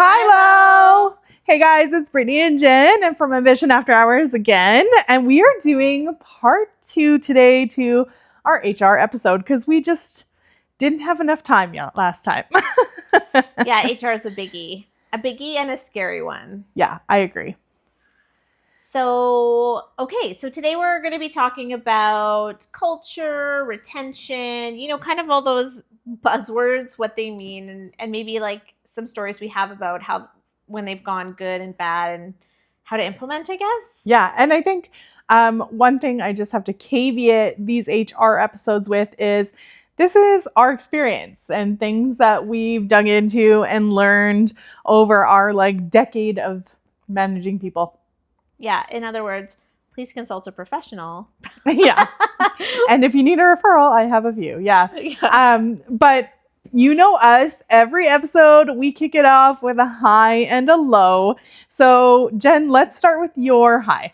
Hello! Hey guys, it's Brittany and Jen and from Ambition After Hours again. And we are doing part 2 today to our HR episode because we just didn't have enough time yet last time. Yeah, HR is a biggie and a scary one. Yeah, I agree. So today we're going to be talking about culture, retention, kind of all those buzzwords, what they mean, and maybe like some stories we have about how when they've gone good and bad and how to implement, I guess. Yeah, and I think one thing I just have to caveat these HR episodes with is this is our experience and things that we've dug into and learned over our decade of managing people. Yeah, in other words, please consult a professional. Yeah. And if you need a referral, I have a few. Yeah. But you know us, every episode we kick it off with a high and a low. So Jen, let's start with your high.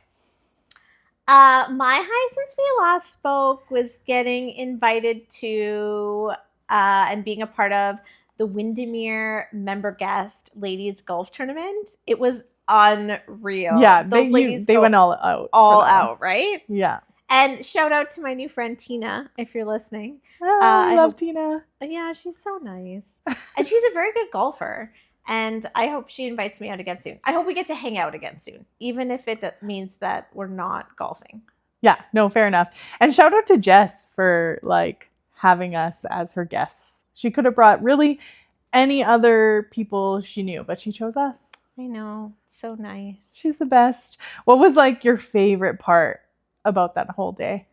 My high since we last spoke was getting invited to and being a part of the Windermere member guest ladies golf tournament. It was unreal. Yeah, those ladies they went all out, right? Yeah. And shout out to my new friend Tina, if you're listening. I love Tina. Yeah, she's so nice. And she's a very good golfer. And I hope she invites me out again soon. I hope we get to hang out again soon, even if it means that we're not golfing. Yeah, no, fair enough. And shout out to Jess for having us as her guests. She could have brought really any other people she knew, but she chose us. I know. So nice. She's the best. What was your favorite part about that whole day?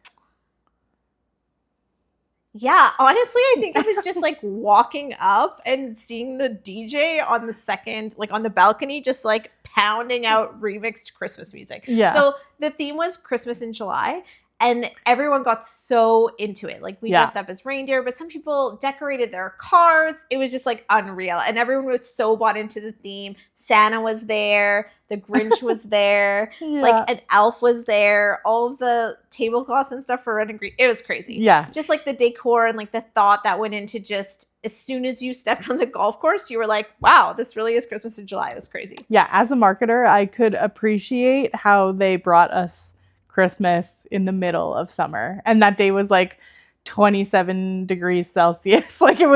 Yeah, honestly, I think it was just walking up and seeing the DJ on the second, on the balcony, just pounding out remixed Christmas music. Yeah. So the theme was Christmas in July. And everyone got so into it. We dressed up as reindeer, but some people decorated their cards. It was just unreal. And everyone was so bought into the theme. Santa was there. The Grinch was there. Yeah. An elf was there. All of the tablecloths and stuff for red and green. It was crazy. Yeah. Just the decor and the thought that went into just as soon as you stepped on the golf course, you were like, wow, this really is Christmas in July. It was crazy. Yeah. As a marketer, I could appreciate how they brought us Christmas in the middle of summer, and that day was 27 degrees Celsius. It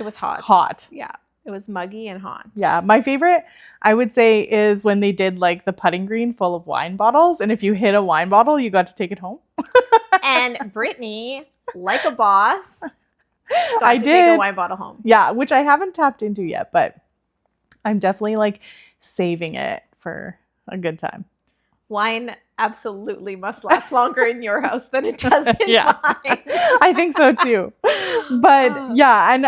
was hot. Yeah, it was muggy and hot. Yeah, my favorite I would say is when they did the putting green full of wine bottles, and if you hit a wine bottle you got to take it home. And Brittany, like a boss, I did take a wine bottle home. Yeah, which I haven't tapped into yet, but I'm definitely saving it for a good time. Wine absolutely must last longer in your house than it does in mine. I think so too. But yeah, and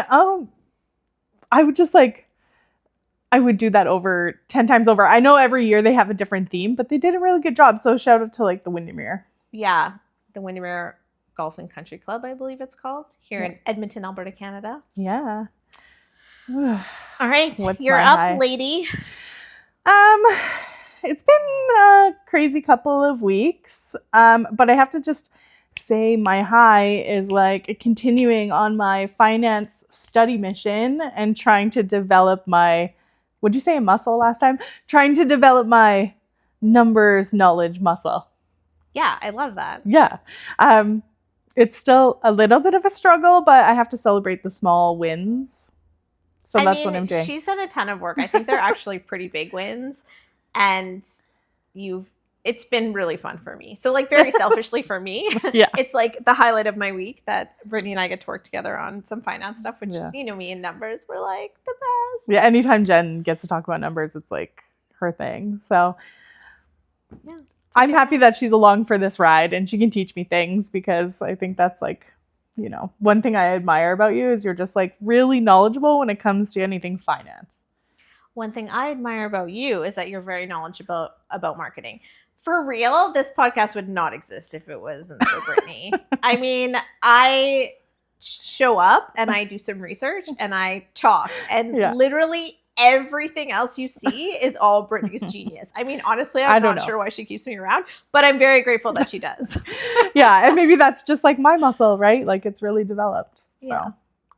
I would just I would do that over 10 times over. I know every year they have a different theme, but they did a really good job. So shout out to the Windermere. Yeah, the Windermere Golf and Country Club, I believe it's called, here in Edmonton, Alberta, Canada. Yeah. All right, you're my up, high? lady. It's been a crazy couple of weeks, but I have to just say my high is continuing on my finance study mission and trying to develop my, would you say a muscle last time? Trying to develop my numbers knowledge muscle. Yeah, I love that. Yeah. It's still a little bit of a struggle, but I have to celebrate the small wins. So that's what I'm doing. She's done a ton of work. I think they're actually pretty big wins. And it's been really fun for me. So very selfishly for me, yeah, it's the highlight of my week that Brittany and I get to work together on some finance stuff, which is, me and numbers. We're the best. Yeah, anytime Jen gets to talk about numbers, it's her thing. So yeah, I'm happy that she's along for this ride and she can teach me things because I think that's one thing I admire about you is you're just really knowledgeable when it comes to anything finance. One thing I admire about you is that you're very knowledgeable about marketing. For real, this podcast would not exist if it wasn't for Brittany. I mean, I show up and I do some research and I talk and literally everything else you see is all Brittany's genius. I mean, honestly, I'm not sure why she keeps me around, but I'm very grateful that she does. Yeah, and maybe that's just my muscle, right? It's really developed. So. Yeah.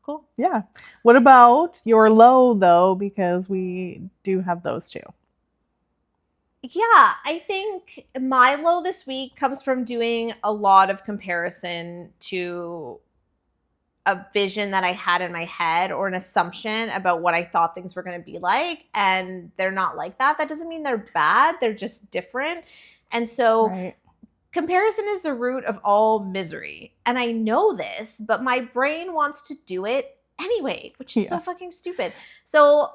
Cool. Yeah. What about your low, though? Because we do have those too. Yeah, I think my low this week comes from doing a lot of comparison to a vision that I had in my head or an assumption about what I thought things were going to be like. And they're not like that. That doesn't mean they're bad, they're just different. And so, Right. comparison is the root of all misery. And I know this, but my brain wants to do it anyway, which is so fucking stupid. So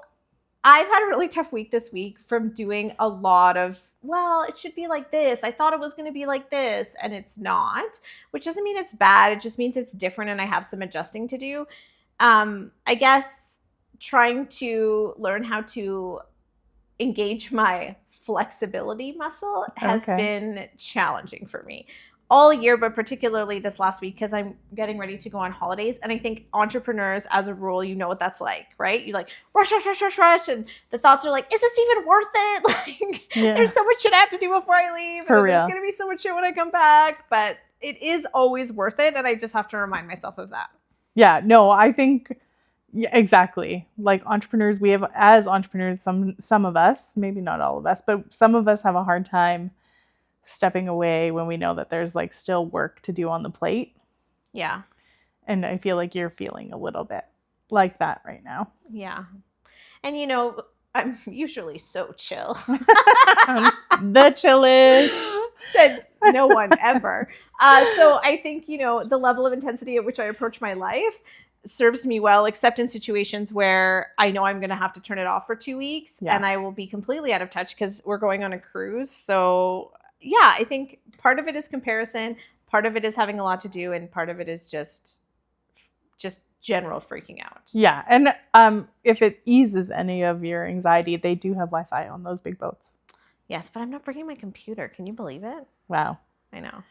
I've had a really tough week this week from doing a lot of, well, it should be like this. I thought it was going to be like this, and it's not, which doesn't mean it's bad. It just means it's different, and I have some adjusting to do. I guess trying to learn how to engage my flexibility muscle has been challenging for me all year, but particularly this last week because I'm getting ready to go on holidays. And I think entrepreneurs, as a rule, you know what that's like, right? You like rush, and the thoughts are like, is this even worth it? Like, there's so much shit I have to do before I leave. For and real. There's gonna be so much shit when I come back, but it is always worth it, and I just have to remind myself of that. Yeah, no, I think exactly. Like entrepreneurs, we have as entrepreneurs, some of us, maybe not all of us, but some of us have a hard time stepping away when we know that there's like still work to do on the plate. Yeah. And I feel like you're feeling a little bit like that right now. Yeah. And you know, I'm usually so chill. The chillest. Said no one ever. So I think, you know, the level of intensity at which I approach my life serves me well, except in situations where I know I'm going to have to turn it off for 2 weeks and I will be completely out of touch because we're going on a cruise. So yeah, I think part of it is comparison, part of it is having a lot to do, and part of it is just general freaking out. Yeah, and if it eases any of your anxiety, they do have Wi-Fi on those big boats. Yes, but I'm not bringing my computer. Can you believe it? Wow. I know.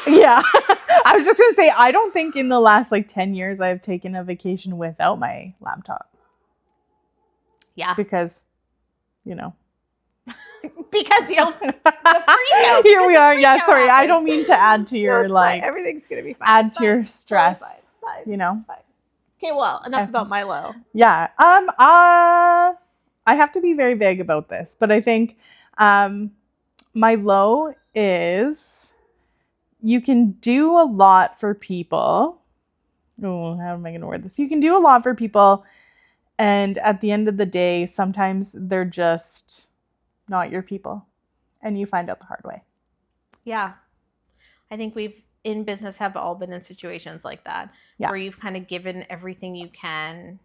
Yeah. I was just going to say, I don't think in the last like 10 years I've taken a vacation without my laptop. Yeah. Because, you know. Because you'll the freak out. Here we are. Yeah, sorry. Happens. I don't mean to add to your like fine. Everything's going to be fine. Add to your stress. Fine. You know. Fine. Okay, well, enough about my low. Yeah. I have to be very vague about this, but I think my low is you can do a lot for people. Oh, how am I going to word this? You can do a lot for people, and at the end of the day, sometimes they're just not your people, and you find out the hard way. Yeah. I think we've in business have all been in situations like that where you've kind of given everything you can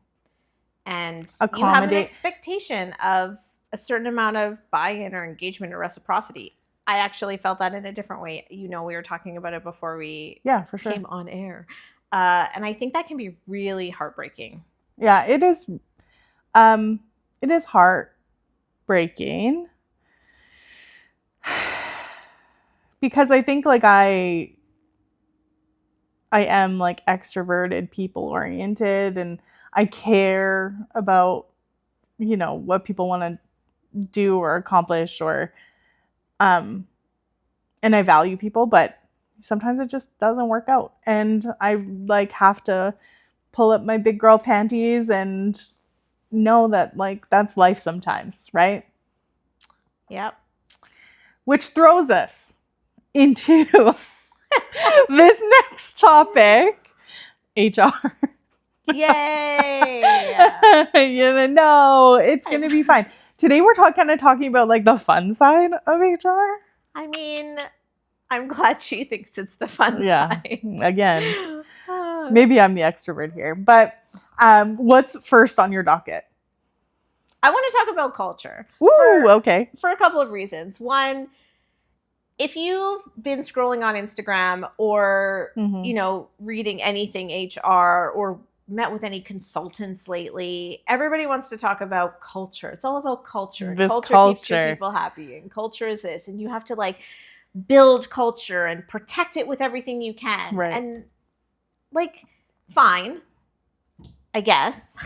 and you have an expectation of a certain amount of buy-in or engagement or reciprocity. I actually felt that in a different way. You know, we were talking about it before we for sure. came on air. And I think that can be really heartbreaking. Yeah, it is. It is heartbreaking. Because I think like I am like extroverted, people oriented, and I care about, you know, what people want to do or accomplish or and I value people, but sometimes it just doesn't work out. And I like have to pull up my big girl panties and know that like that's life sometimes, right? Yep. Which throws us into this next topic, HR. Yay! You know, it's going to be fine. Today we're kind of talking about like the fun side of HR. I mean, I'm glad she thinks it's the fun side. Again, maybe I'm the extrovert here. But what's first on your docket? I want to talk about culture. Okay. For a couple of reasons. One, if you've been scrolling on Instagram or, you know, reading anything HR or met with any consultants lately, everybody wants to talk about culture. It's all about culture. Culture keeps your people happy, and culture is this. And you have to like build culture and protect it with everything you can. Right. And like, fine, I guess.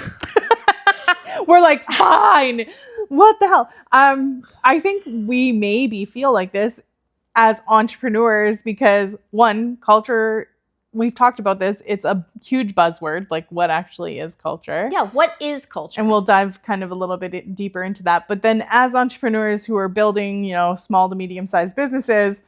We're like, fine. What the hell? I think we maybe feel like this as entrepreneurs because one, culture we've talked about this. It's a huge buzzword, like what actually is culture. Yeah, what is culture? And we'll dive kind of a little bit deeper into that. But then as entrepreneurs who are building, small to medium-sized businesses,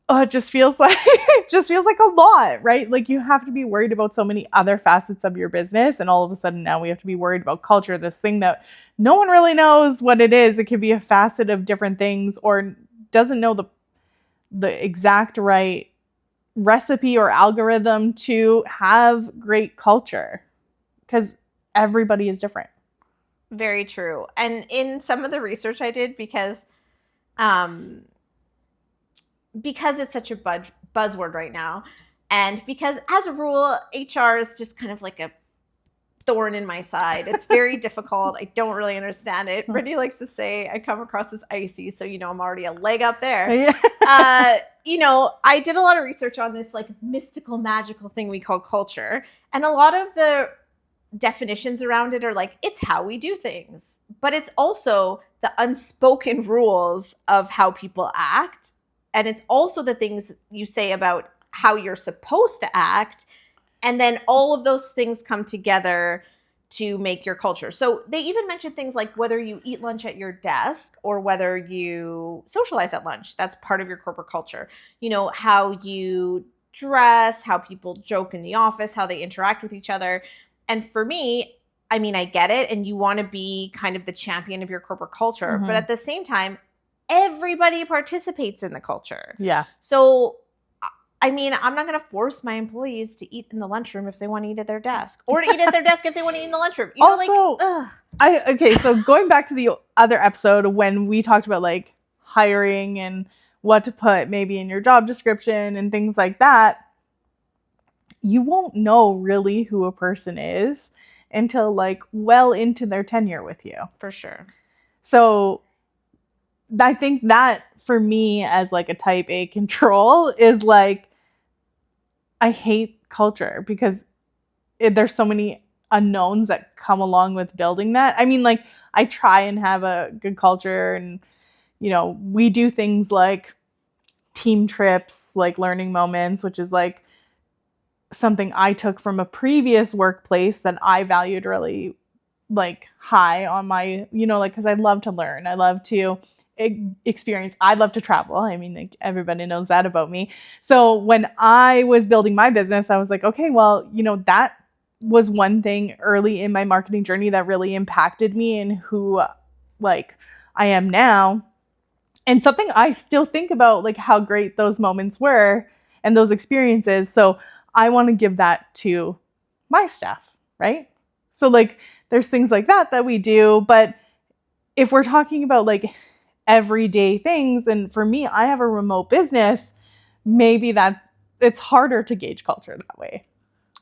it just feels like a lot, right? Like you have to be worried about so many other facets of your business, and all of a sudden now we have to be worried about culture, this thing that no one really knows what it is. It could be a facet of different things, or doesn't know the exact right recipe or algorithm to have great culture, because everybody is different. Very true. And in some of the research I did, because it's such a buzzword right now, and because as a rule HR is just kind of like a thorn in my side. It's very difficult. I don't really understand it. Brittany likes to say I come across as icy, so I'm already a leg up there. Yeah. I did a lot of research on this like mystical, magical thing we call culture, and a lot of the definitions around it are like, it's how we do things, but it's also the unspoken rules of how people act, and it's also the things you say about how you're supposed to act. And then all of those things come together to make your culture. So they even mention things like whether you eat lunch at your desk or whether you socialize at lunch. That's part of your corporate culture. How you dress, how people joke in the office, how they interact with each other. And for me, I mean, I get it. And you want to be kind of the champion of your corporate culture. Mm-hmm. But at the same time, everybody participates in the culture. Yeah. So I mean, I'm not going to force my employees to eat in the lunchroom if they want to eat at their desk, or to eat at their desk if they want to eat in the lunchroom. So going back to the other episode when we talked about like hiring and what to put maybe in your job description and things like that, you won't know really who a person is until like well into their tenure with you. For sure. So I think that for me as like a type A control is like, I hate culture because there's so many unknowns that come along with building that. I mean, like I try and have a good culture, and we do things like team trips, like learning moments, which is like something I took from a previous workplace that I valued really like high on my, like, because I love to learn. I love to experience. I love to travel. I mean, like, everybody knows that about me. So when I was building my business, I was like, okay, well, that was one thing early in my marketing journey that really impacted me and who like I am now. And something I still think about, like how great those moments were and those experiences. So I want to give that to my staff, right? So like there's things like that we do. But if we're talking about like everyday things, and for me, I have a remote business, maybe it's harder to gauge culture that way.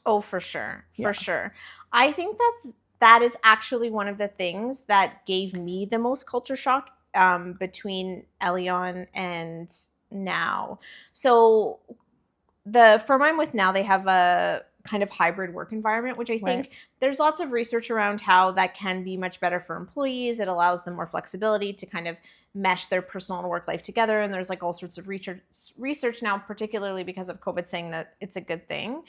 Oh, for sure. For sure. I think that is actually one of the things that gave me the most culture shock between Elion and now. So the firm I'm with now, they have a kind of hybrid work environment, which I think there's lots of research around how that can be much better for employees. It allows them more flexibility to kind of mesh their personal and work life together. And there's like all sorts of research now, particularly because of COVID, saying that it's a good thing.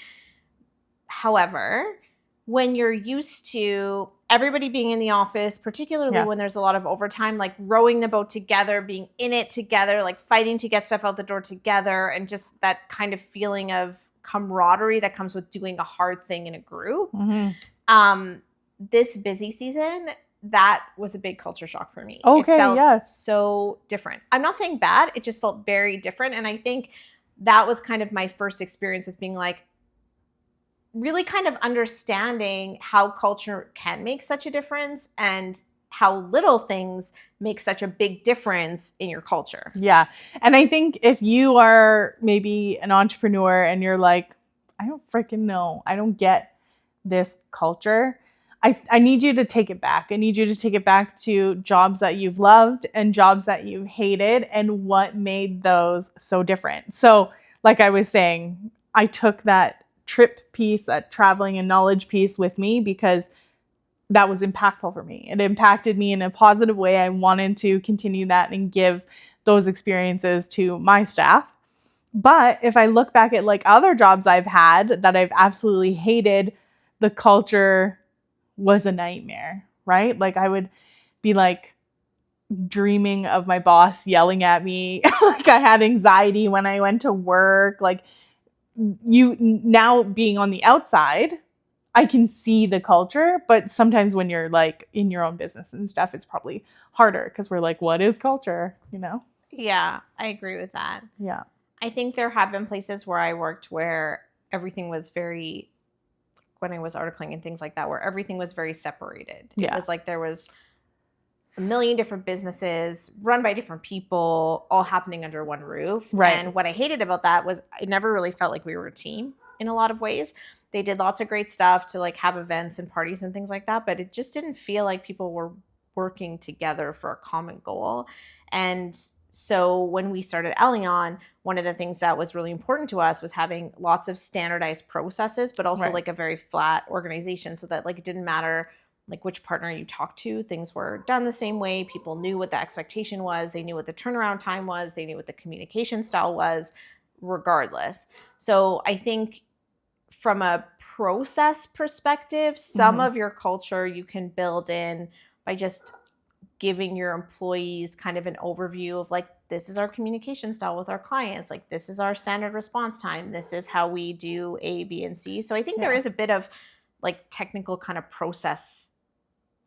However, when you're used to everybody being in the office, particularly when there's a lot of overtime, like rowing the boat together, being in it together, like fighting to get stuff out the door together, and just that kind of feeling of camaraderie that comes with doing a hard thing in a group. Mm-hmm. This busy season, that was a big culture shock for me. Okay, it felt so different. I'm not saying bad. It just felt very different. And I think that was kind of my first experience with being like, really kind of understanding how culture can make such a difference and how little things make such a big difference in your culture. Yeah. And I think if you are maybe an entrepreneur and you're like, I don't freaking know, I don't get this culture, I need you to take it back. I need you to take it back to jobs that you've loved and jobs that you've hated and what made those so different. So like I was saying, I took that trip piece, that traveling and knowledge piece with me because that was impactful for me. It impacted me in a positive way. I wanted to continue that and give those experiences to my staff. But if I look back at like other jobs I've had that I've absolutely hated, the culture was a nightmare, right? Like I would be like dreaming of my boss yelling at me. Like I had anxiety when I went to work. Like you now being on the outside, I can see the culture, but sometimes when you're like in your own business and stuff, it's probably harder because we're like, what is culture? You know? Yeah, I agree with that. Yeah. I think there have been places where I worked where everything was very, when I was articling and things like that, where everything was very separated. It Yeah. was like there was a million different businesses run by different people, all happening under one roof. Right. And what I hated about that was I never really felt like we were a team in a lot of ways. They did lots of great stuff to like have events and parties and things like that, but it just didn't feel like people were working together for a common goal. And so when we started Elion, one of the things that was really important to us was having lots of standardized processes, but also Right. like a very flat organization so that like it didn't matter like which partner you talked to, things were done the same way. People knew what the expectation was. They knew what the turnaround time was. They knew what the communication style was, regardless. So I think from a process perspective, some of your culture you can build in by just giving your employees kind of an overview of like, this is our communication style with our clients. Like, this is our standard response time. This is how we do A, B, and C. So I think there is a bit of like technical kind of process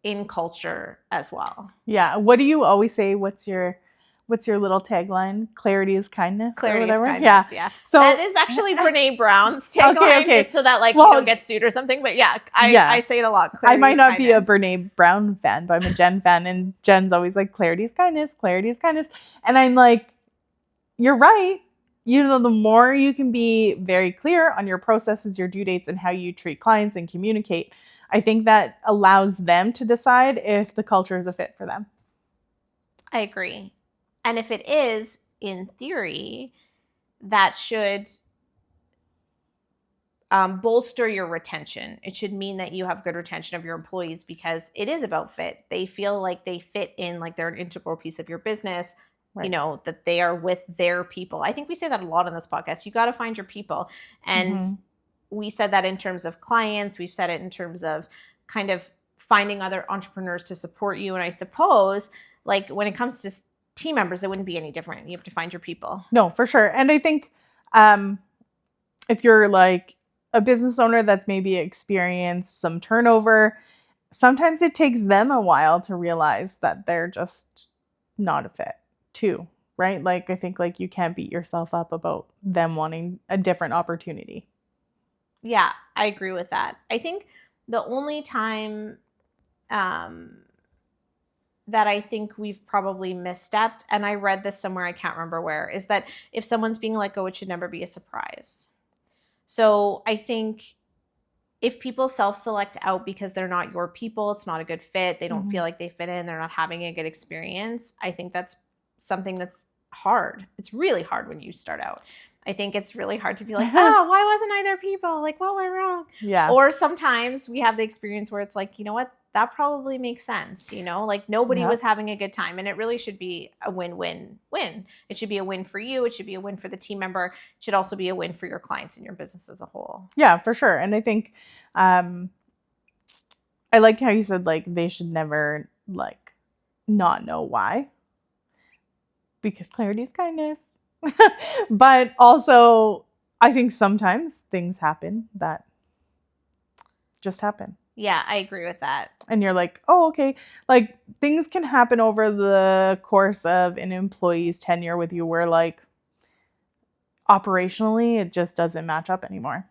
in culture as well. Yeah. What do you always say? What's your little tagline? Clarity is kindness. Clarity is kindness. Yeah. So that is actually Brene Brown's tagline, Okay. just so that like you don't get sued or something. But yeah, I say it a lot. I might not be a Brene Brown fan, but I'm a Jen fan, and Jen's always like, clarity is kindness, clarity is kindness. And I'm like, you're right. You know, the more you can be very clear on your processes, your due dates, and how you treat clients and communicate, I think that allows them to decide if the culture is a fit for them. I agree. And if it is, in theory, that should bolster your retention. It should mean that you have good retention of your employees because it is about fit. They feel like they fit in, like they're an integral piece of your business. Right. You know, that they are with their people. I think we say that a lot on this podcast. You got to find your people. And we said that in terms of clients. We've said it in terms of kind of finding other entrepreneurs to support you. And I suppose like when it comes to team members, it wouldn't be any different. You have to find your people. No, for sure. And I think if you're like a business owner that's maybe experienced some turnover, sometimes it takes them a while to realize that they're just not a fit too, right? Like I think like you can't beat yourself up about them wanting a different opportunity. Yeah, I agree with that. I think the only time that I think we've probably misstepped, and I read this somewhere, I can't remember where, is that if someone's being let go, it should never be a surprise. So I think if people self-select out because they're not your people, it's not a good fit, they don't feel like they fit in, they're not having a good experience, I think that's something that's hard. It's really hard when you start out. I think it's really hard to be like, oh, why wasn't I their people? Like, what went wrong? Yeah. Or sometimes we have the experience where it's like, you know what? That probably makes sense. You know, like nobody was having a good time, and it really should be a win-win-win. It should be a win for you. It should be a win for the team member. It should also be a win for your clients and your business as a whole. Yeah, for sure. And I think I like how you said like they should never like not know why. Because clarity is kindness. But also, I think sometimes things happen that just happen. Yeah, I agree with that. And you're like, oh, okay. Like things can happen over the course of an employee's tenure with you where like operationally it just doesn't match up anymore.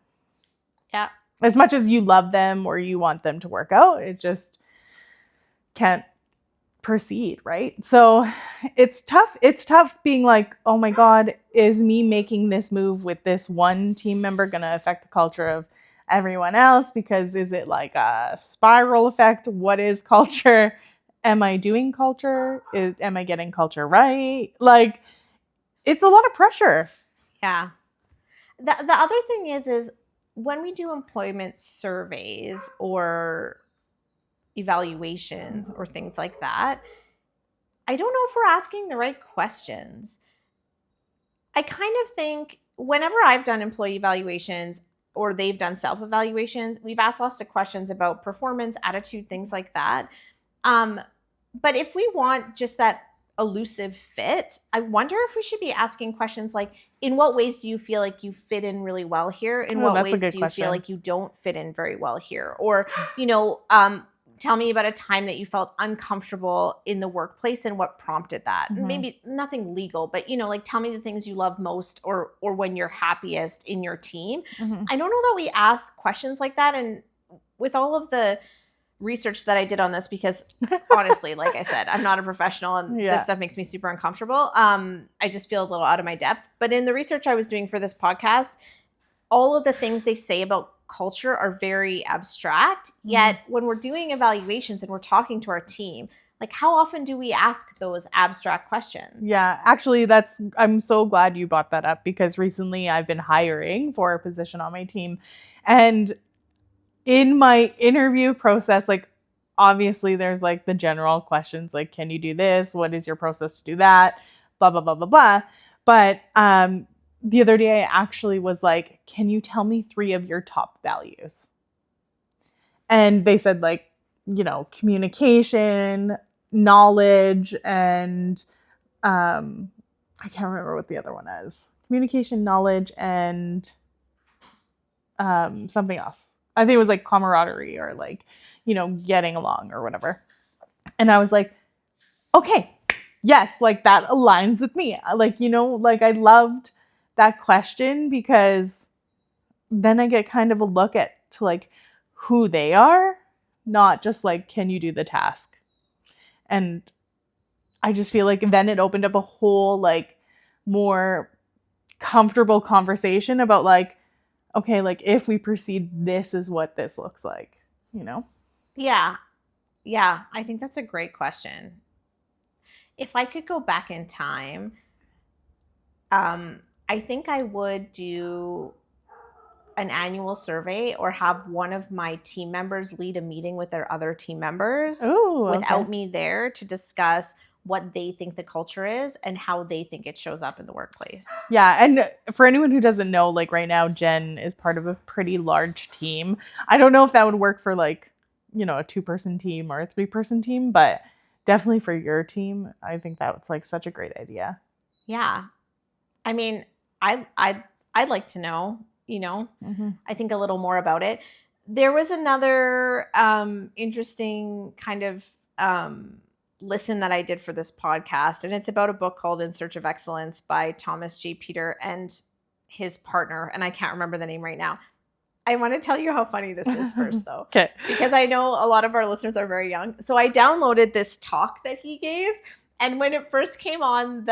Yeah. As much as you love them or you want them to work out, it just can't proceed, right? So it's tough. It's tough being like, oh my God, is me making this move with this one team member going to affect the culture of everyone else? Because is it like a spiral effect? What is culture? Am I doing culture? Am I getting culture right? Like, it's a lot of pressure. Yeah. The other thing is when we do employment surveys or evaluations or things like that, I don't know if we're asking the right questions. I kind of think whenever I've done employee evaluations or they've done self-evaluations, we've asked lots of questions about performance, attitude, things like that. But if we want just that elusive fit, I wonder if we should be asking questions like, in what ways do you feel like you fit in really well here? In what ways do you feel like you don't fit in very well here? Or, tell me about a time that you felt uncomfortable in the workplace and what prompted that. Mhm. Maybe nothing legal, but like tell me the things you love most or when you're happiest in your team. Mhm. I don't know that we ask questions like that. And with all of the research that I did on this, because honestly, like I said, I'm not a professional and Yeah. this stuff makes me super uncomfortable. I just feel a little out of my depth. But in the research I was doing for this podcast, all of the things they say about culture are very abstract. Mhm. Yet when we're doing evaluations and we're talking to our team, like how often do we ask those abstract questions? Yeah, actually, I'm so glad you brought that up because recently I've been hiring for a position on my team. And in my interview process, like, obviously there's like the general questions like, can you do this? What is your process to do that? Blah, blah, blah, blah, blah. But the other day I actually was like, can you tell me 3 of your top values? And they said like, communication, knowledge, and I can't remember what the other one is. Communication, knowledge, and something else. I think it was like camaraderie or like, getting along or whatever. And I was like, okay, yes, like that aligns with me. Like, I loved that question because then I get kind of a look to like who they are, not just like, can you do the task? And I just feel like then it opened up a whole like more comfortable conversation about like, okay, like if we proceed, this is what this looks like, Yeah. Yeah. I think that's a great question. If I could go back in time, I think I would do an annual survey or have one of my team members lead a meeting with their other team members without me there to discuss what they think the culture is and how they think it shows up in the workplace. Yeah. And for anyone who doesn't know, like right now, Jen is part of a pretty large team. I don't know if that would work for like, a 2-person team or a 3-person team, but definitely for your team, I think that's like such a great idea. Yeah. I mean, I'd like to know, Mm-hmm. I think a little more about it. There was another interesting kind of listen that I did for this podcast, and it's about a book called In Search of Excellence by Thomas J. Peter and his partner, and I can't remember the name right now. I want to tell you how funny this is first, though. Okay. Because I know a lot of our listeners are very young. So I downloaded this talk that he gave, and when it first came on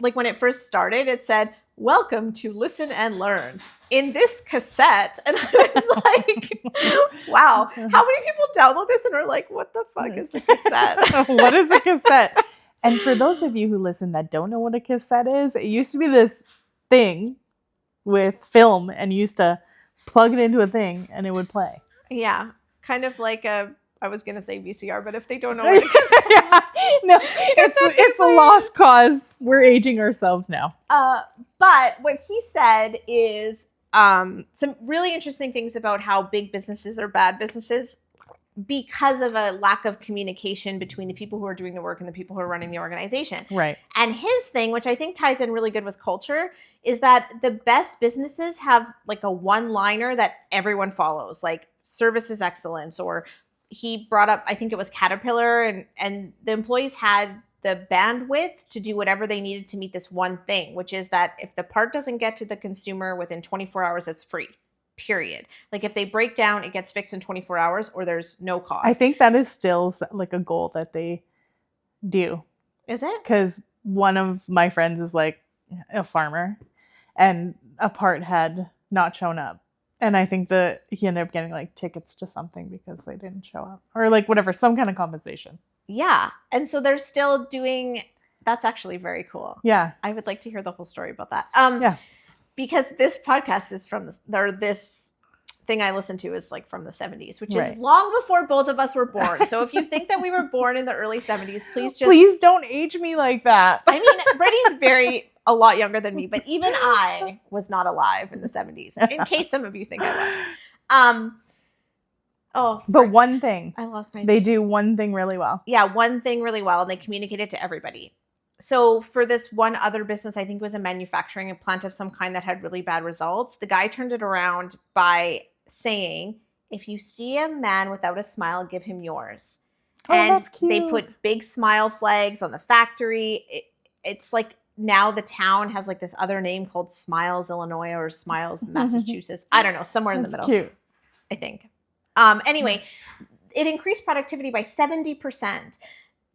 when it first started, it said, "Welcome to Listen and Learn in this cassette." And I was like, wow, how many people download this and are like, what the fuck is a cassette? What is a cassette? And for those of you who listen that don't know what a cassette is, it used to be this thing with film and you used to plug it into a thing and it would play. Yeah, kind of like I was going to say VCR, but if they don't know what a cassette yeah. No, it's a lost cause. We're aging ourselves now. But what he said is some really interesting things about how big businesses are bad businesses because of a lack of communication between the people who are doing the work and the people who are running the organization. Right. And his thing, which I think ties in really good with culture, is that the best businesses have like a one-liner that everyone follows, like service is excellence. Or he brought up, I think it was Caterpillar, and the employees had the bandwidth to do whatever they needed to meet this one thing, which is that if the part doesn't get to the consumer within 24 hours, it's free. Period. Like if they break down, it gets fixed in 24 hours or there's no cost. I think that is still like a goal that they do. Is it? Because one of my friends is like a farmer and a part had not shown up. And I think that he ended up getting like tickets to something because they didn't show up or like whatever, some kind of compensation. Yeah. And so they're still doing, that's actually very cool. Yeah. I would like to hear the whole story about that. Yeah. Because this podcast is from, this thing I listen to is like from the 70s, which is long before both of us were born. So if you think that we were born in the early 70s, please don't age me like that. I mean, Brittany's very, a lot younger than me, but even I was not alive in the 70s, in case some of you think I was. But one thing. I lost my... They do one thing really well. Yeah, one thing really well, and they communicate it to everybody. So for this one other business, I think it was a manufacturing plant of some kind that had really bad results, the guy turned it around by saying, if you see a man without a smile, give him yours. And that's cute. They put big smile flags on the factory. It's like now the town has like this other name called Smiles, Illinois, or Smiles, Massachusetts. I don't know, somewhere in the middle. Cute. I think. Anyway, it increased productivity by 70%.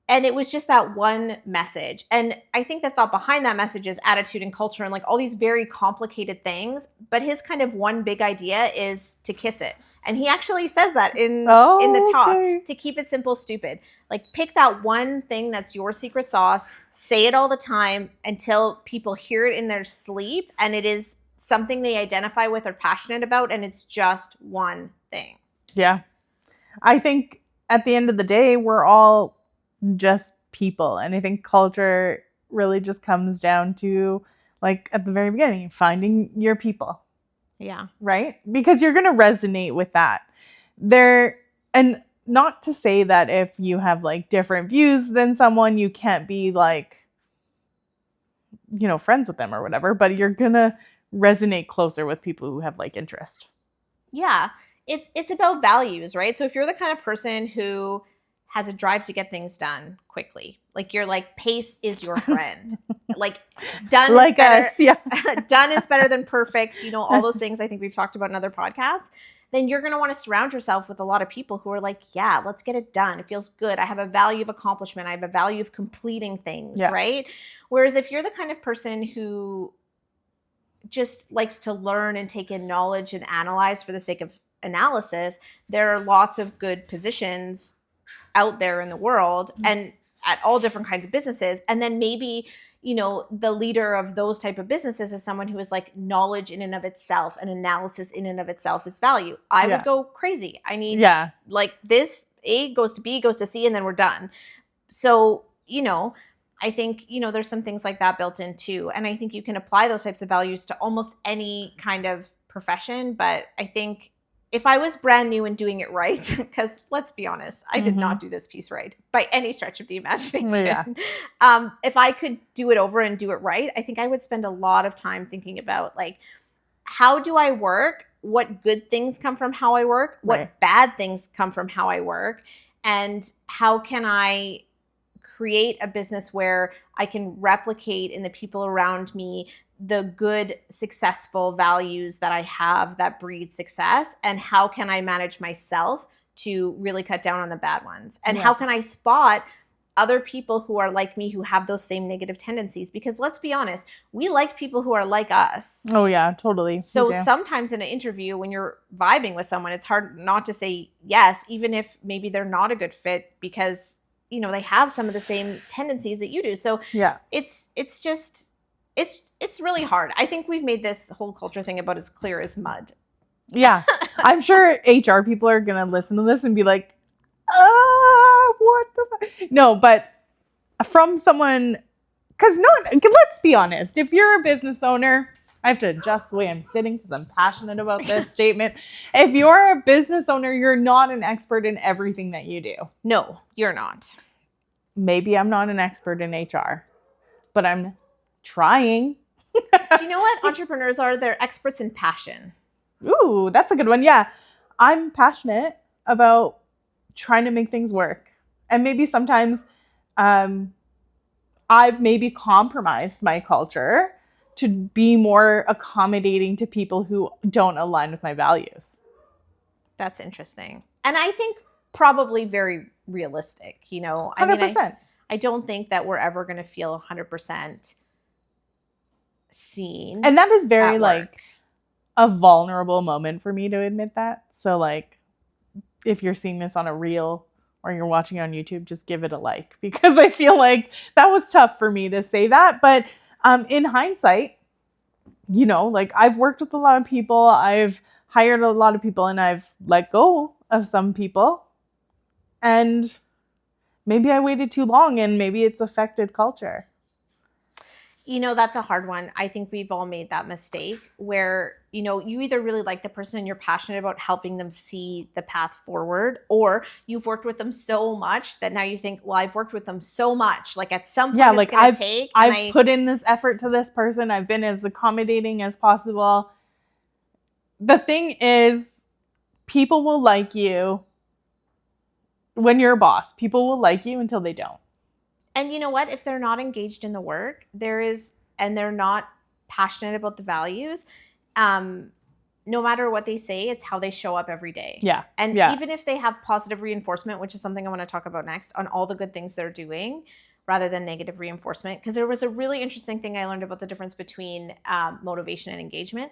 And it was just that one message. And I think the thought behind that message is attitude and culture and like all these very complicated things. But his kind of one big idea is to kiss it. And he actually says that in the talk, to keep it simple, stupid. Like pick that one thing that's your secret sauce, say it all the time until people hear it in their sleep. And it is something they identify with or passionate about. And it's just one thing. Yeah. I think at the end of the day, we're all just people. And I think culture really just comes down to, like at the very beginning, finding your people. Yeah. Right? Because you're going to resonate with that. And not to say that if you have like different views than someone, you can't be like, friends with them or whatever, but you're going to resonate closer with people who have like interest. Yeah. It's about values, right? So if you're the kind of person who has a drive to get things done quickly, like you're like, pace is your friend, like done like is better, us, yeah. Done is better than perfect, all those things I think we've talked about in other podcasts, then you're going to want to surround yourself with a lot of people who are like, yeah, let's get it done. It feels good. I have a value of accomplishment. I have a value of completing things, right? Whereas if you're the kind of person who just likes to learn and take in knowledge and analyze for the sake of analysis, there are lots of good positions out there in the world and at all different kinds of businesses. And then maybe, the leader of those type of businesses is someone who is like knowledge in and of itself and analysis in and of itself is value. I would go crazy. I need like this A goes to B goes to C and then we're done. So, I think, there's some things like that built in too. And I think you can apply those types of values to almost any kind of profession. But I think if I was brand new and doing it right, because let's be honest, I did not do this piece right by any stretch of the imagination. Yeah. If I could do it over and do it right, I think I would spend a lot of time thinking about like, how do I work? What good things come from how I work? What bad things come from how I work? And how can I create a business where I can replicate in the people around me the good, successful values that I have that breed success? And how can I manage myself to really cut down on the bad ones? And how can I spot other people who are like me, who have those same negative tendencies? Because let's be honest, we like people who are like us. Oh yeah, totally. So sometimes in an interview, when you're vibing with someone, it's hard not to say yes, even if maybe they're not a good fit because, they have some of the same tendencies that you do. So it's really hard. I think we've made this whole culture thing about as clear as mud. Yeah. I'm sure HR people are going to listen to this and be like, what the fuck? No, but from someone, because let's be honest, if you're a business owner, I have to adjust the way I'm sitting because I'm passionate about this statement. If you're a business owner, you're not an expert in everything that you do. No, you're not. Maybe I'm not an expert in HR, but I'm trying. Do you know what entrepreneurs are? They're experts in passion. Ooh, that's a good one. Yeah. I'm passionate about trying to make things work. And maybe sometimes I've maybe compromised my culture to be more accommodating to people who don't align with my values. That's interesting. And I think probably very realistic, 100%. I don't think that we're ever going to feel 100% seen. And that is very like a vulnerable moment for me to admit that. So like if you're seeing this on a reel or you're watching on YouTube, just give it a like, because I feel like that was tough for me to say that. But in hindsight, like I've worked with a lot of people, I've hired a lot of people, and I've let go of some people. And maybe I waited too long and maybe it's affected culture. That's a hard one. I think we've all made that mistake where, you either really like the person and you're passionate about helping them see the path forward, or you've worked with them so much that now you think, well, I've worked with them so much. Like at some point it's going to take. I've put in this effort to this person. I've been as accommodating as possible. The thing is, people will like you when you're a boss. People will like you until they don't. And you know what? If they're not engaged in the work, and they're not passionate about the values, no matter what they say, it's how they show up every day. Yeah. And even if they have positive reinforcement, which is something I want to talk about next, on all the good things they're doing, rather than negative reinforcement, because there was a really interesting thing I learned about the difference between motivation and engagement.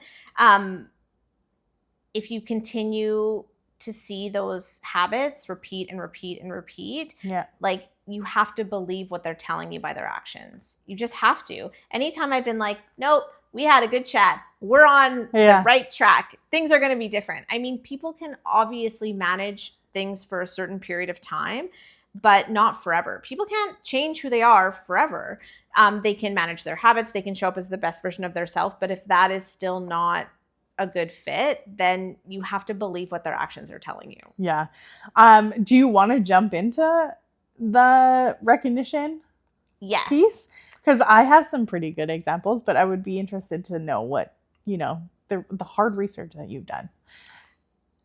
If you continue to see those habits repeat and repeat and repeat, like, you have to believe what they're telling you by their actions. You just have to. Anytime I've been like, nope, we had a good chat, we're on the right track, things are going to be different. I mean, people can obviously manage things for a certain period of time, but not forever. People can't change who they are forever. They can manage their habits. They can show up as the best version of their self. But if that is still not a good fit, then you have to believe what their actions are telling you. Yeah. Do you want to jump into the recognition piece? Because I have some pretty good examples, but I would be interested to know what, the hard research that you've done.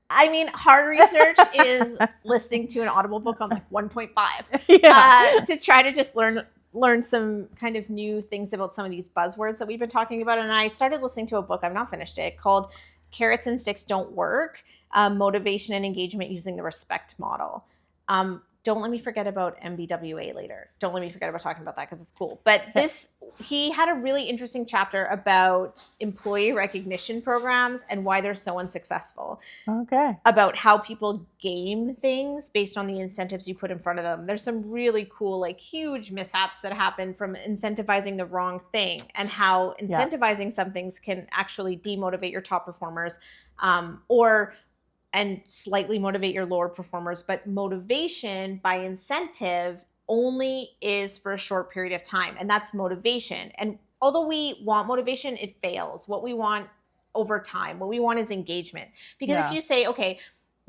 I mean, hard research is listening to an Audible book on like 1.5 to try to just learn some kind of new things about some of these buzzwords that we've been talking about. And I started listening to a book, I've not finished it, called Carrots and Sticks Don't Work, Motivation and Engagement Using the Respect Model. Don't let me forget about MBWA later. Don't let me forget about talking about that because it's cool. But he had a really interesting chapter about employee recognition programs and why they're so unsuccessful. Okay. About how people game things based on the incentives you put in front of them. There's some really cool, like, huge mishaps that happen from incentivizing the wrong thing, and how incentivizing some things can actually demotivate your top performers, and slightly motivate your lower performers. But motivation by incentive only is for a short period of time. And that's motivation. And although we want motivation, it fails. What we want over time, what we want is engagement. Because if you say, okay,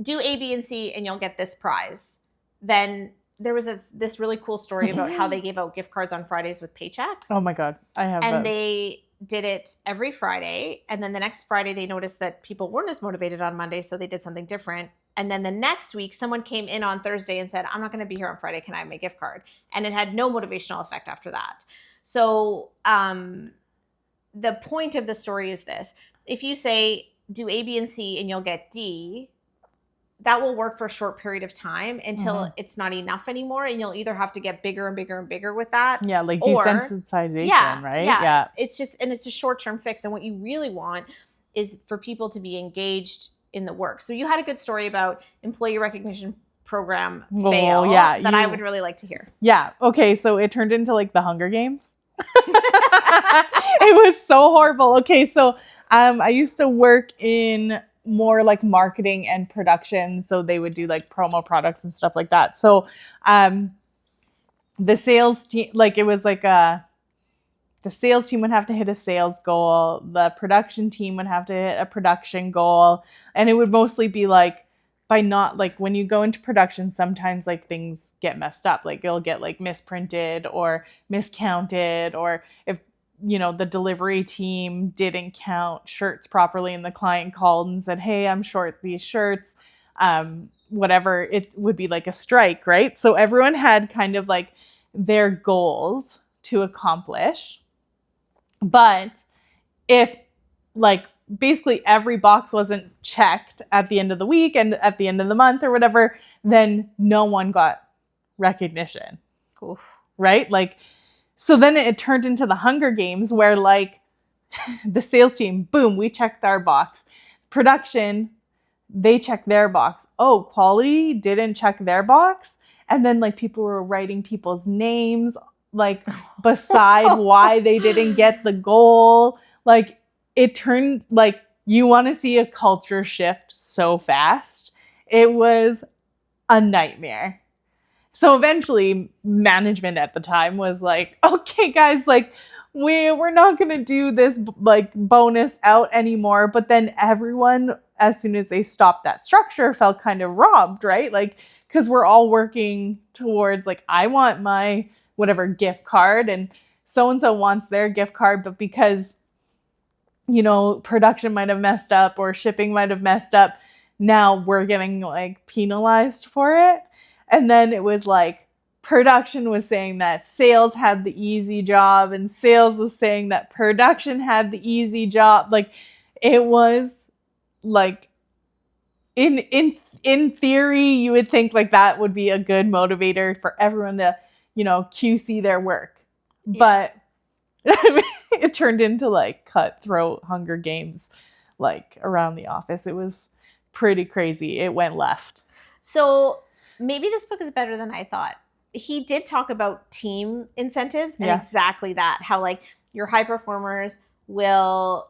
do A, B, and C, and you'll get this prize, then there was this really cool story about how they gave out gift cards on Fridays with paychecks. Oh my God. I have And they did it every Friday. And then the next Friday, they noticed that people weren't as motivated on Monday, so they did something different. And then the next week, someone came in on Thursday and said, I'm not going to be here on Friday. Can I have my gift card? And it had no motivational effect after that. So the point of the story is this. If you say, do A, B, and C, and you'll get D, that will work for a short period of time until it's not enough anymore. And you'll either have to get bigger and bigger and bigger with that. Yeah, like desensitization, right? Yeah. It's a short-term fix. And what you really want is for people to be engaged in the work. So you had a good story about employee recognition program fail that I would really like to hear. Yeah. Okay. So it turned into like the Hunger Games. It was so horrible. Okay. So I used to work in more like marketing and production. So they would do like promo products and stuff like that. So the sales team, like it was like the sales team would have to hit a sales goal. The production team would have to hit a production goal. And it would mostly be like, by not like when you go into production, sometimes like things get messed up. Like it'll get like misprinted or miscounted, or if the delivery team didn't count shirts properly and the client called and said, hey, I'm short these shirts, whatever, it would be like a strike, right? So everyone had kind of like their goals to accomplish. But if like basically every box wasn't checked at the end of the week and at the end of the month or whatever, then no one got recognition. Oof. Right? Like, so then it turned into the Hunger Games where like the sales team, boom, we checked our box. Production, they checked their box. Oh, quality didn't check their box. And then like people were writing people's names like beside why they didn't get the goal. Like it turned like, you want to see a culture shift so fast. It was a nightmare. So eventually management at the time was like, okay, guys, like we're not going to do this like bonus out anymore. But then everyone, as soon as they stopped that structure, felt kind of robbed, right? Like, because we're all working towards like, I want my whatever gift card and so wants their gift card, but because, production might have messed up or shipping might have messed up, now we're getting like penalized for it. And then it was like production was saying that sales had the easy job and sales was saying that production had the easy job. Like it was like in theory, you would think like that would be a good motivator for everyone to, QC their work. Yeah. But it turned into like cutthroat Hunger Games, like around the office. It was pretty crazy. It went left. So maybe this book is better than I thought. He did talk about team incentives and exactly that, how like your high performers will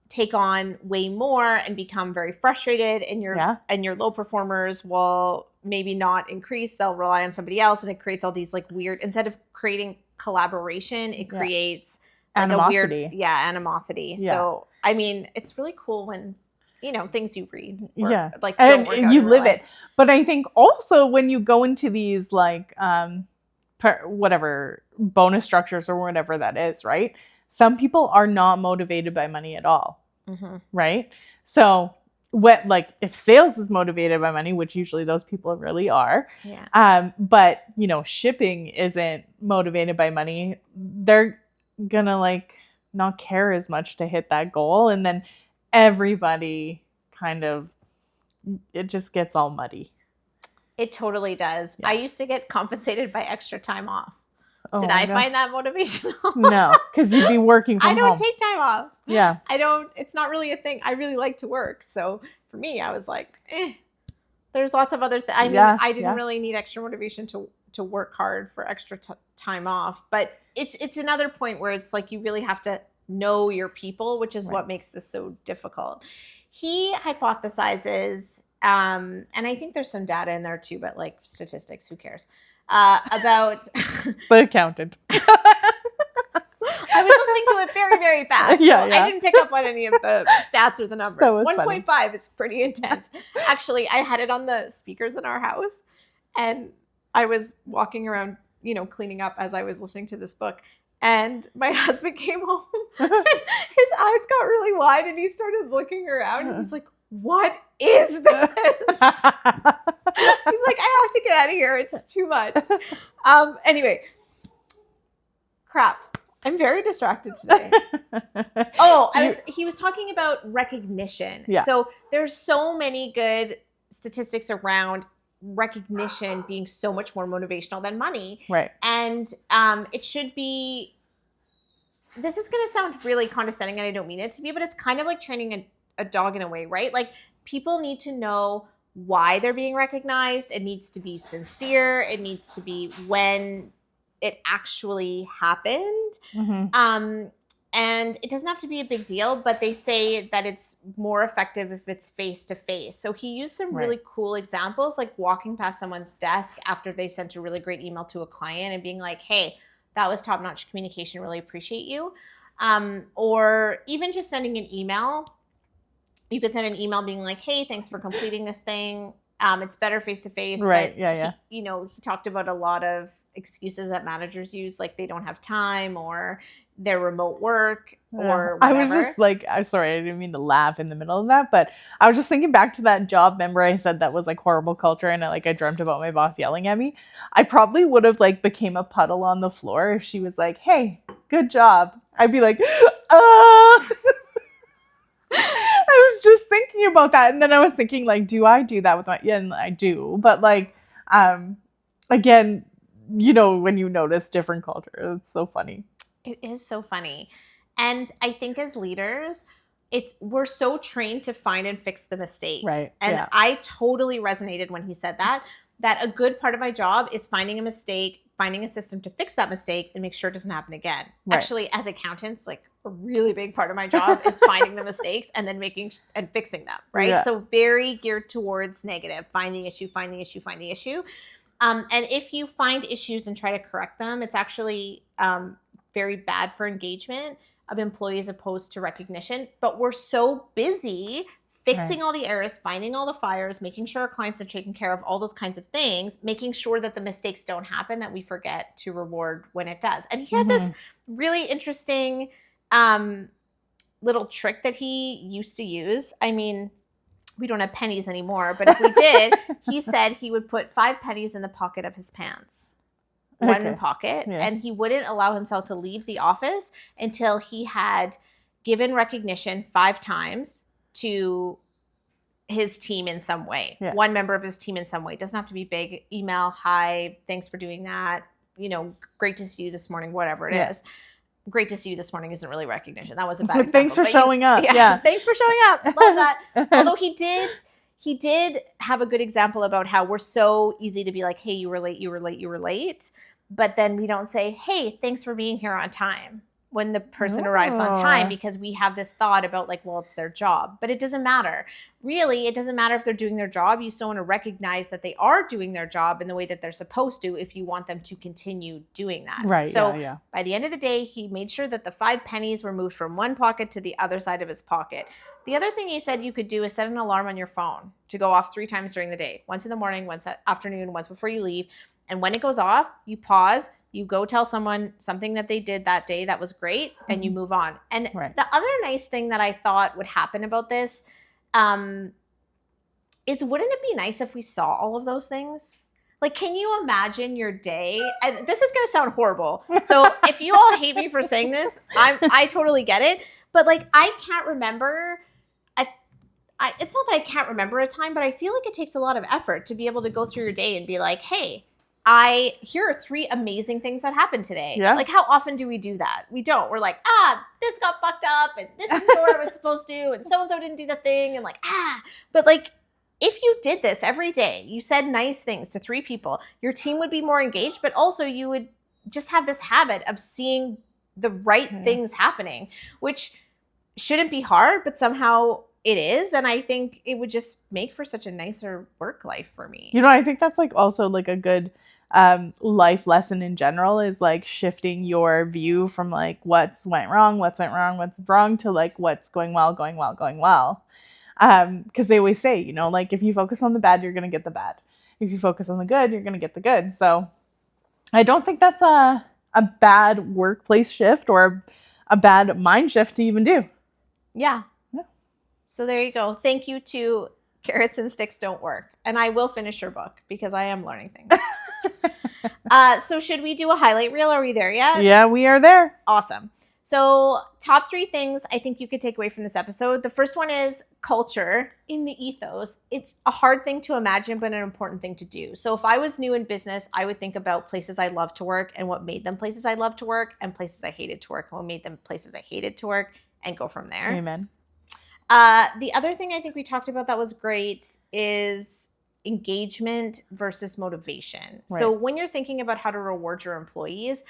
take on way more and become very frustrated, and your low performers will maybe not increase. They'll rely on somebody else, and it creates all these like weird, instead of creating collaboration, it creates like animosity. A weird animosity. Yeah. So I mean, it's really cool when things you read like don't work out, you live it. But I think also when you go into these like whatever bonus structures or whatever that is, right? Some people are not motivated by money at all. Mm-hmm. Right? So if sales is motivated by money, which usually those people really are, but shipping isn't motivated by money, they're gonna like not care as much to hit that goal, and then everybody kind of, it just gets all muddy. It totally does. I used to get compensated by extra time off. Did I find that motivational? No, because you'd be working from home. I don't take time off. Yeah. It's not really a thing. I really like to work. So for me, I was like, there's lots of other things. I mean, I didn't really need extra motivation to work hard for extra time off. But it's another point where it's like you really have to know your people, which is what makes this so difficult. He hypothesizes, and I think there's some data in there too, but like statistics, who cares? About the accountant. I was listening to it very, very fast. So I didn't pick up on any of the stats or the numbers. 1.5 is pretty intense. Actually, I had it on the speakers in our house, and I was walking around, cleaning up as I was listening to this book. And my husband came home, and his eyes got really wide, and he started looking around, and he was like, "What is this?" He's like, "I have to get out of here. It's too much." Anyway, crap. I'm very distracted today. He was talking about recognition. Yeah. So there's so many good statistics around recognition being so much more motivational than money. Right. And it should be, this is going to sound really condescending, and I don't mean it to be, but it's kind of like training a dog in a way, right? Like people need to know why they're being recognized. It needs to be sincere. It needs to be when it actually happened. Mm-hmm. And it doesn't have to be a big deal, but they say that it's more effective if it's face-to-face. So he used some really cool examples, like walking past someone's desk after they sent a really great email to a client and being like, "Hey, that was top-notch communication. Really appreciate you." Or even just sending an email. You could send an email being like, "Hey, thanks for completing this thing. It's better face-to-face." Right, but he talked about a lot of excuses that managers use, like they don't have time or their remote work or whatever. I was just like, I'm sorry, I didn't mean to laugh in the middle of that, but I was just thinking back to that job. Remember I said that was like horrible culture, and I dreamt about my boss yelling at me. I probably would have like became a puddle on the floor if she was like, "Hey, good job." I'd be like, I was just thinking about that, and then I was thinking like, do I do that with my, and I do, but like again, when you notice different culture, it's so funny. It is so funny. And I think as leaders, we're so trained to find and fix the mistakes. Right. And I totally resonated when he said that a good part of my job is finding a mistake, finding a system to fix that mistake and make sure it doesn't happen again. Right. Actually, as accountants, like a really big part of my job is finding the mistakes and then making and fixing them. Right. Yeah. So very geared towards negative, find the issue. And if you find issues and try to correct them, it's actually very bad for engagement of employees opposed to recognition. But we're so busy fixing all the errors, finding all the fires, making sure our clients are taken care of, all those kinds of things, making sure that the mistakes don't happen, that we forget to reward when it does. And he had this really interesting little trick that he used to use. I mean, we don't have pennies anymore, but if we did, he said he would put 5 pennies in the pocket of his pants. One pocket, and he wouldn't allow himself to leave the office until he had given recognition 5 times to his team in some way. One member of his team in some way. It doesn't have to be big. Email, hi, thanks for doing that. You know, great to see you this morning, whatever it is. Great to see you this morning isn't really recognition. That was a bad example. Thanks for showing up. Yeah. Thanks for showing up. Love that. Although he did have a good example about how we're so easy to be like, hey, you were late. But then we don't say, hey, thanks for being here on time when the person arrives on time, because we have this thought about like, well, it's their job. But it doesn't matter. Really, it doesn't matter if they're doing their job. You still want to recognize that they are doing their job in the way that they're supposed to if you want them to continue doing that. Right. So by the end of the day, he made sure that the 5 pennies were moved from one pocket to the other side of his pocket. The other thing he said you could do is set an alarm on your phone to go off 3 times during the day. Once in the morning, once at afternoon, once before you leave. And when it goes off, you pause, you go tell someone something that they did that day that was great, and you move on. And the other nice thing that I thought would happen about this is, wouldn't it be nice if we saw all of those things? Like, can you imagine your day? And this is going to sound horrible. So if you all hate me for saying this, I totally get it. But like, I can't remember. It's not that I can't remember a time, but I feel like it takes a lot of effort to be able to go through your day and be like, hey, here are 3 amazing things that happened today. Yeah. Like, how often do we do that? We don't. We're like, this got fucked up, and this didn't go where I was supposed to, and so-and-so didn't do the thing, and like, But like, if you did this every day, you said nice things to 3 people, your team would be more engaged, but also you would just have this habit of seeing the right things happening, which shouldn't be hard, but somehow it is. And I think it would just make for such a nicer work life for me. You know, I think that's like also like a good life lesson in general, is like shifting your view from like what's went wrong, what's wrong, to like what's going well. Because they always say, you know, like if you focus on the bad, you're going to get the bad. If you focus on the good, you're going to get the good. So I don't think that's a bad workplace shift or a bad mind shift to even do. Yeah. So there you go. Thank you to Carrots and Sticks Don't Work. And I will finish your book because I am learning things. So should we do a highlight reel? Are we there yet? Yeah, we are there. Awesome. So top 3 things I think you could take away from this episode. The first one is culture in the ethos. It's a hard thing to imagine, but an important thing to do. So if I was new in business, I would think about places I love to work and what made them places I love to work, and places I hated to work and what made them places I hated to work, and go from there. Amen. The other thing I think we talked about that was great is engagement versus motivation. Right. So when you're thinking about how to reward your employees,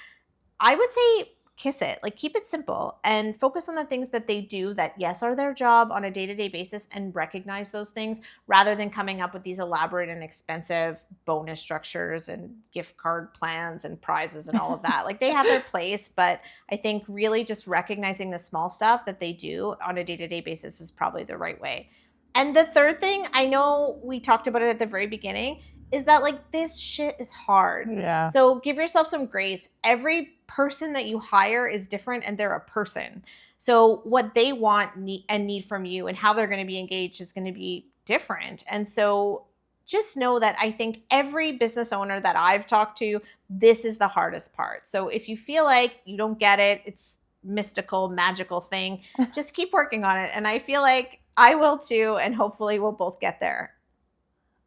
I would say kiss it. Like, keep it simple and focus on the things that they do that, yes, are their job on a day-to-day basis, and recognize those things rather than coming up with these elaborate and expensive bonus structures and gift card plans and prizes and all of that. Like, they have their place, but I think really just recognizing the small stuff that they do on a day-to-day basis is probably the right way. And the third thing, I know we talked about it at the very beginning, is that like this shit is hard. Yeah. So give yourself some grace. Every person that you hire is different, and they're a person. So what they want and need from you and how they're going to be engaged is going to be different. And so just know that I think every business owner that I've talked to, this is the hardest part. So if you feel like you don't get it, it's mystical, magical thing, just keep working on it. And I feel like I will too, and hopefully we'll both get there.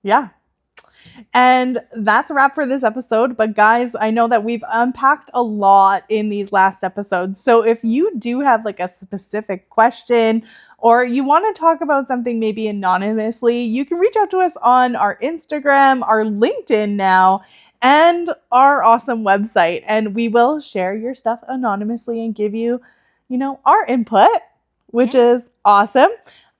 Yeah. And that's a wrap for this episode. But guys, I know that we've unpacked a lot in these last episodes. So if you do have like a specific question, or you want to talk about something maybe anonymously, you can reach out to us on our Instagram, our LinkedIn now, and our awesome website. And we will share your stuff anonymously and give you, you know, our input, which is awesome.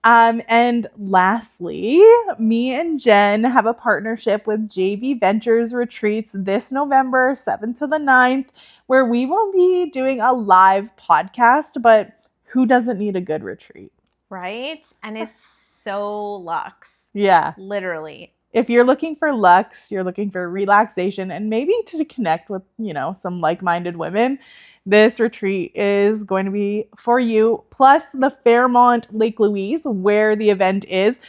And lastly, me and Jen have a partnership with JV Ventures Retreats this November, 7th to the 9th, where we will be doing a live podcast, but who doesn't need a good retreat? Right? And it's so luxe. Yeah. Literally. If you're looking for luxe, you're looking for relaxation and maybe to connect with, some like-minded women, this retreat is going to be for you. Plus, the Fairmont Lake Louise, where the event is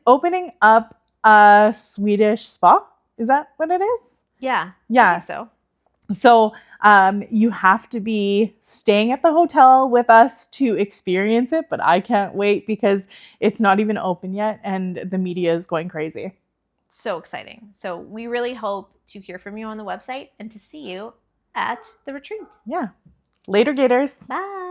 opening up a Swedish spa. Is that what it is? Yeah. Yeah. I think so. So you have to be staying at the hotel with us to experience it, but I can't wait because it's not even open yet and the media is going crazy. So exciting. So we really hope to hear from you on the website and to see you at the retreat. Yeah. Later, Gators. Bye.